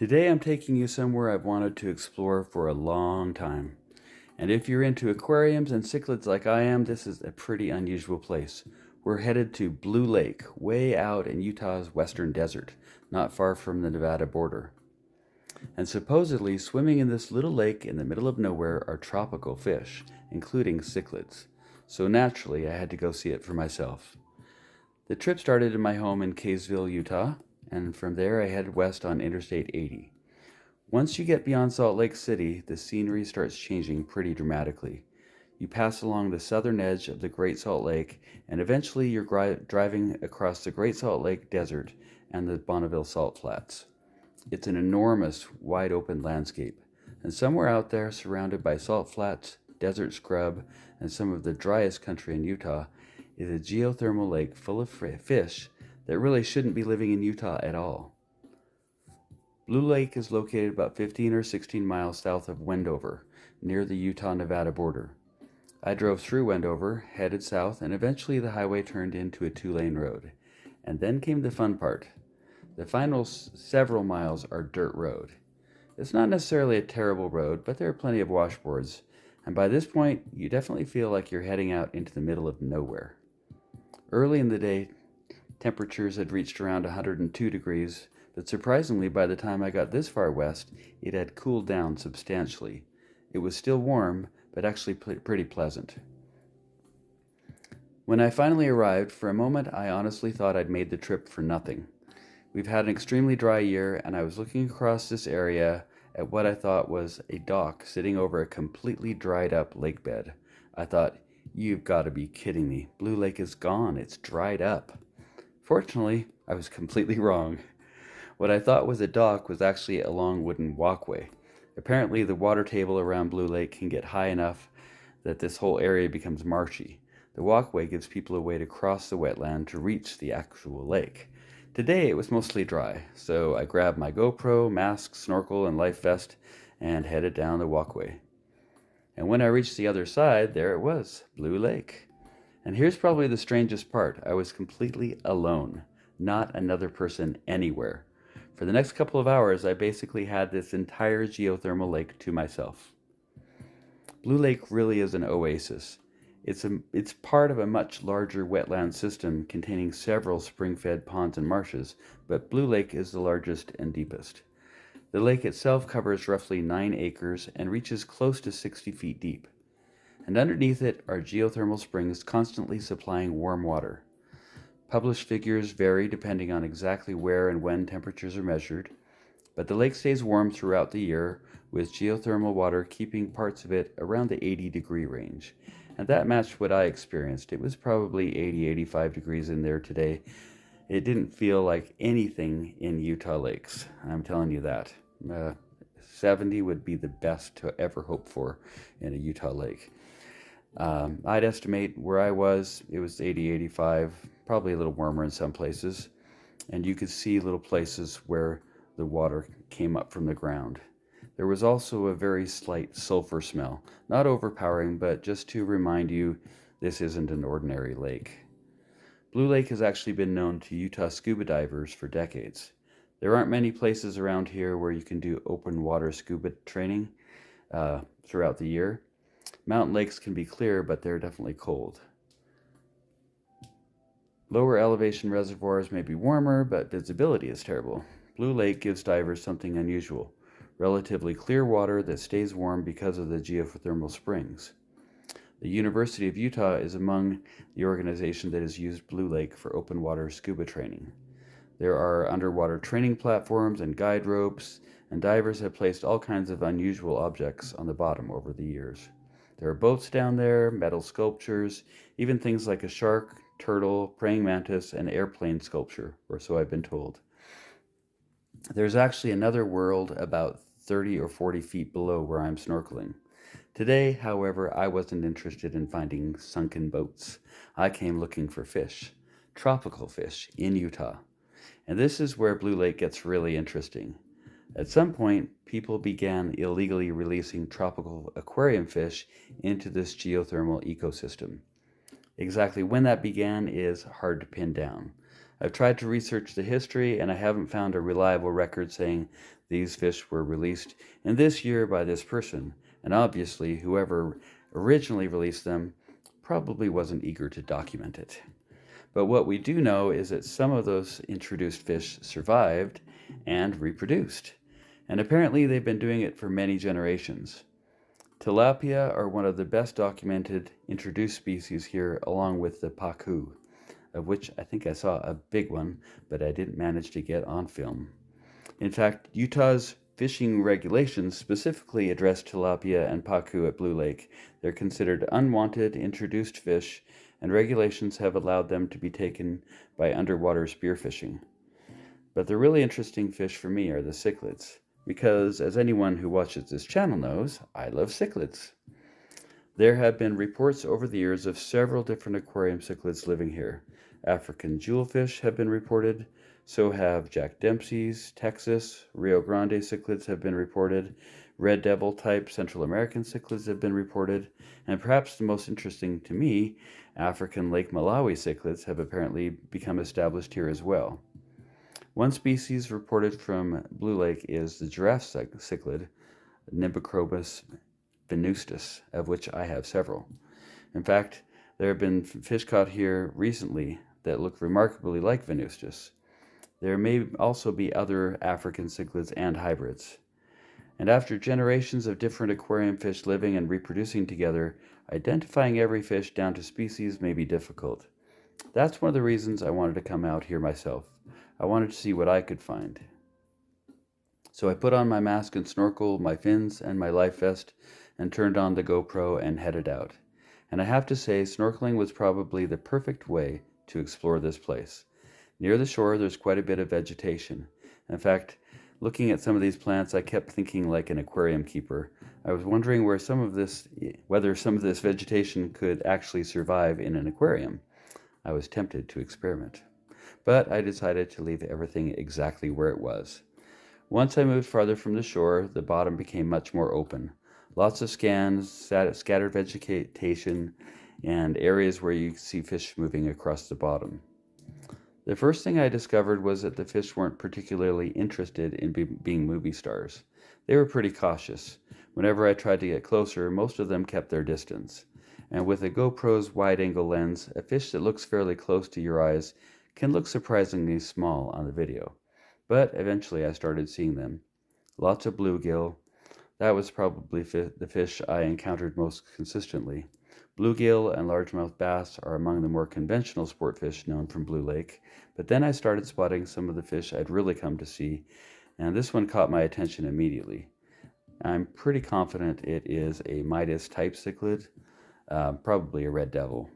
Today I'm taking you somewhere I've wanted to explore for a long time. And if you're into aquariums and cichlids like I am, this is a pretty unusual place. We're headed to Blue Lake, way out in Utah's western desert, not far from the Nevada border. And supposedly, swimming in this little lake in the middle of nowhere are tropical fish, including cichlids. So naturally, I had to go see it for myself. The trip started in my home in Kaysville, Utah, and from there I headed west on Interstate 80. Once you get beyond Salt Lake City, the scenery starts changing pretty dramatically. You pass along the southern edge of the Great Salt Lake, and eventually you're driving across the Great Salt Lake Desert and the Bonneville Salt Flats. It's an enormous, wide open landscape, and somewhere out there, surrounded by salt flats, desert scrub, and some of the driest country in Utah, is a geothermal lake full of fish that really shouldn't be living in Utah at all. Blue Lake is located about 15 or 16 miles south of Wendover, near the Utah-Nevada border. I drove through Wendover, headed south, and eventually the highway turned into a 2-lane road. And then came the fun part. The final several miles are dirt road. It's not necessarily a terrible road, but there are plenty of washboards, and by this point, you definitely feel like you're heading out into the middle of nowhere. Early in the day, temperatures had reached around 102 degrees, but surprisingly, by the time I got this far west, it had cooled down substantially. It was still warm, but actually pretty pleasant. When I finally arrived, for a moment I honestly thought I'd made the trip for nothing. We've had an extremely dry year, and I was looking across this area at what I thought was a dock sitting over a completely dried up lake bed. I thought, you've got to be kidding me. Blue Lake is gone. It's dried up. Fortunately, I was completely wrong. What I thought was a dock was actually a long wooden walkway. Apparently, the water table around Blue Lake can get high enough that this whole area becomes marshy. The walkway gives people a way to cross the wetland to reach the actual lake. Today it was mostly dry, so I grabbed my GoPro, mask, snorkel, and life vest and headed down the walkway. And when I reached the other side, there it was, Blue Lake. And here's probably the strangest part. I was completely alone, not another person anywhere. For the next couple of hours, I basically had this entire geothermal lake to myself. Blue Lake really is an oasis. It's part of a much larger wetland system containing several spring-fed ponds and marshes, but Blue Lake is the largest and deepest. The lake itself covers roughly 9 acres and reaches close to 60 feet deep. And underneath it are geothermal springs constantly supplying warm water. Published figures vary depending on exactly where and when temperatures are measured, but the lake stays warm throughout the year, with geothermal water keeping parts of it around the 80-degree range. And that matched what I experienced. It was probably 85 degrees in there today. It didn't feel like anything in Utah lakes. I'm telling you that. 70 would be the best to ever hope for in a Utah lake. I'd estimate where I was, it was 85, probably a little warmer in some places. And you could see little places where the water came up from the ground. There was also a very slight sulfur smell, not overpowering, but just to remind you, this isn't an ordinary lake. Blue Lake has actually been known to Utah scuba divers for decades. There aren't many places around here where you can do open water scuba training throughout the year. Mountain lakes can be clear, but they're definitely cold. Lower elevation reservoirs may be warmer, but visibility is terrible. Blue Lake gives divers something unusual. Relatively clear water that stays warm because of the geothermal springs. The University of Utah is among the organizations that has used Blue Lake for open water scuba training. There are underwater training platforms and guide ropes, and divers have placed all kinds of unusual objects on the bottom over the years. There are boats down there, metal sculptures, even things like a shark, turtle, praying mantis, and airplane sculpture, or so I've been told. There's actually another world about 30 or 40 feet below where I'm snorkeling. Today, however, I wasn't interested in finding sunken boats. I came looking for fish, tropical fish, in Utah. And this is where Blue Lake gets really interesting. At some point, people began illegally releasing tropical aquarium fish into this geothermal ecosystem. Exactly when that began is hard to pin down. I've tried to research the history, and I haven't found a reliable record saying these fish were released in this year by this person, and obviously whoever originally released them probably wasn't eager to document it. But what we do know is that some of those introduced fish survived and reproduced, and apparently they've been doing it for many generations. Tilapia are one of the best documented introduced species here, along with the pacu, of which I think I saw a big one, but I didn't manage to get on film. In fact, Utah's fishing regulations specifically address tilapia and pacu at Blue Lake. They're considered unwanted introduced fish, and regulations have allowed them to be taken by underwater spearfishing. But the really interesting fish for me are the cichlids, because as anyone who watches this channel knows, I love cichlids. There have been reports over the years of several different aquarium cichlids living here. African jewelfish have been reported, so have Jack Dempsey's, Texas, Rio Grande cichlids have been reported, red devil type Central American cichlids have been reported, and perhaps the most interesting to me, African Lake Malawi cichlids have apparently become established here as well. One species reported from Blue Lake is the giraffe cichlid, Nimbochrobus venustus, of which I have several. In fact, there have been fish caught here recently that look remarkably like venustus. There may also be other African cichlids and hybrids. And after generations of different aquarium fish living and reproducing together, identifying every fish down to species may be difficult. That's one of the reasons I wanted to come out here myself. I wanted to see what I could find. So I put on my mask and snorkel, my fins, and my life vest, and turned on the GoPro and headed out. And I have to say, snorkeling was probably the perfect way to explore this place. Near the shore, there's quite a bit of vegetation. In fact, looking at some of these plants, I kept thinking like an aquarium keeper. I was wondering whether some of this vegetation could actually survive in an aquarium. I was tempted to experiment, but I decided to leave everything exactly where it was. Once I moved farther from the shore, the bottom became much more open. Lots of scattered vegetation, and areas where you see fish moving across the bottom. The first thing I discovered was that the fish weren't particularly interested in being movie stars. They were pretty cautious. Whenever I tried to get closer, most of them kept their distance. And with a GoPro's wide-angle lens, a fish that looks fairly close to your eyes can look surprisingly small on the video. But eventually I started seeing them. Lots of bluegill. That was probably the fish I encountered most consistently. Bluegill and largemouth bass are among the more conventional sport fish known from Blue Lake, but then I started spotting some of the fish I'd really come to see, and this one caught my attention immediately. I'm pretty confident it is a Midas type cichlid, probably a red devil.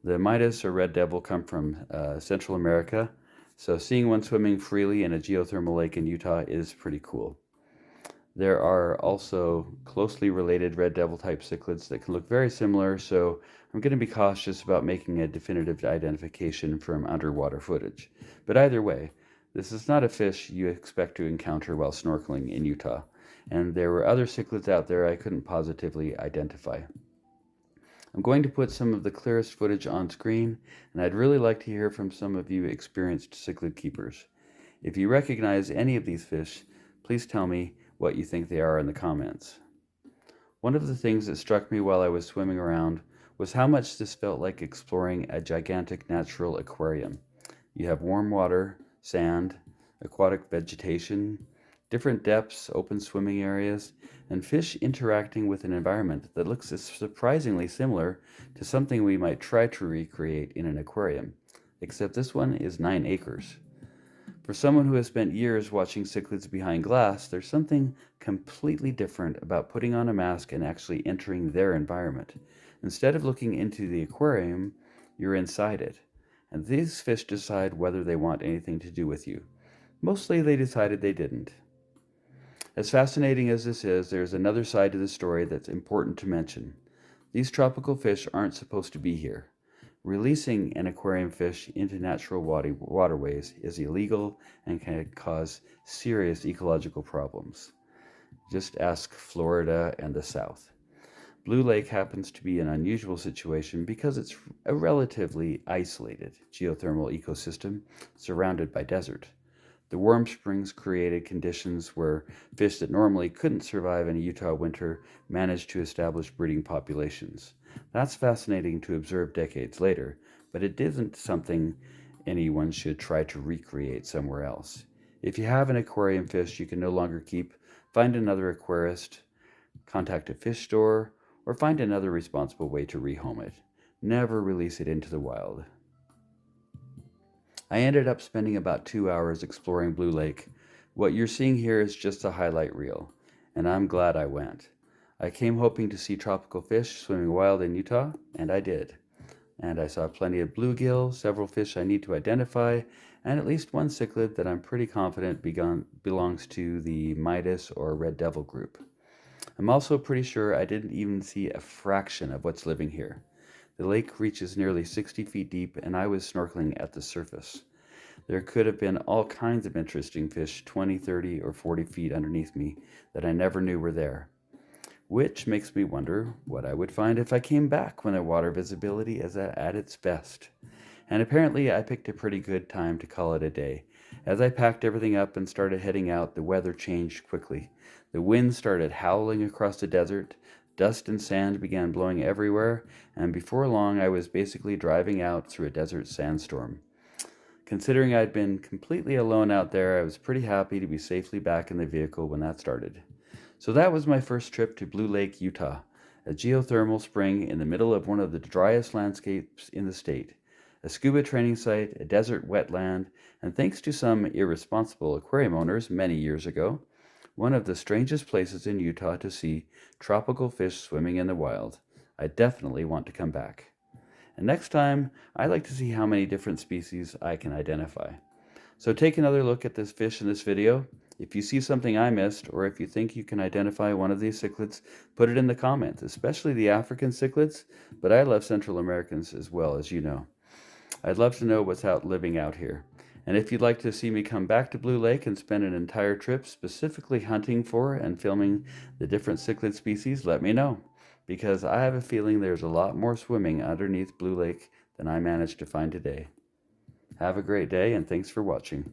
The Midas or red devil come from Central America, so seeing one swimming freely in a geothermal lake in Utah is pretty cool. There are also closely related red devil type cichlids that can look very similar, so I'm going to be cautious about making a definitive identification from underwater footage. But either way, this is not a fish you expect to encounter while snorkeling in Utah, and there were other cichlids out there I couldn't positively identify. I'm going to put some of the clearest footage on screen, and I'd really like to hear from some of you experienced cichlid keepers. If you recognize any of these fish, please tell me what you think they are in the comments. One of the things that struck me while I was swimming around was how much this felt like exploring a gigantic natural aquarium. You have warm water, sand, aquatic vegetation, different depths, open swimming areas, and fish interacting with an environment that looks surprisingly similar to something we might try to recreate in an aquarium, except this one is 9 acres. For someone who has spent years watching cichlids behind glass, there's something completely different about putting on a mask and actually entering their environment. Instead of looking into the aquarium, you're inside it. And these fish decide whether they want anything to do with you. Mostly they decided they didn't. As fascinating as this is, there's another side to the story that's important to mention. These tropical fish aren't supposed to be here. Releasing an aquarium fish into natural waterways is illegal and can cause serious ecological problems. Just ask Florida and the South. Blue Lake happens to be an unusual situation because it's a relatively isolated geothermal ecosystem surrounded by desert. The warm springs created conditions where fish that normally couldn't survive in a Utah winter managed to establish breeding populations. That's fascinating to observe decades later, but it isn't something anyone should try to recreate somewhere else. If you have an aquarium fish you can no longer keep, find another aquarist, contact a fish store, or find another responsible way to rehome it. Never release it into the wild. I ended up spending about 2 hours exploring Blue Lake. What you're seeing here is just a highlight reel, and I'm glad I went. I came hoping to see tropical fish swimming wild in Utah, and I did. And I saw plenty of bluegill, several fish I need to identify, and at least one cichlid that I'm pretty confident belongs to the Midas or red devil group. I'm also pretty sure I didn't even see a fraction of what's living here. The lake reaches nearly 60 feet deep, and I was snorkeling at the surface. There could have been all kinds of interesting fish 20, 30, or 40 feet underneath me that I never knew were there. Which makes me wonder what I would find if I came back when the water visibility is at its best. And apparently I picked a pretty good time to call it a day. As I packed everything up and started heading out, the weather changed quickly. The wind started howling across the desert, dust and sand began blowing everywhere, and before long I was basically driving out through a desert sandstorm. Considering I'd been completely alone out there, I was pretty happy to be safely back in the vehicle when that started. So that was my first trip to Blue Lake, Utah, a geothermal spring in the middle of one of the driest landscapes in the state, a scuba training site, a desert wetland, and thanks to some irresponsible aquarium owners many years ago, one of the strangest places in Utah to see tropical fish swimming in the wild. I definitely want to come back. And next time, I'd like to see how many different species I can identify. So take another look at this fish in this video. If you see something I missed, or if you think you can identify one of these cichlids, put it in the comments, especially the African cichlids, but I love Central Americans as well, as you know. I'd love to know what's living out here. And if you'd like to see me come back to Blue Lake and spend an entire trip specifically hunting for and filming the different cichlid species, let me know, because I have a feeling there's a lot more swimming underneath Blue Lake than I managed to find today. Have a great day, and thanks for watching.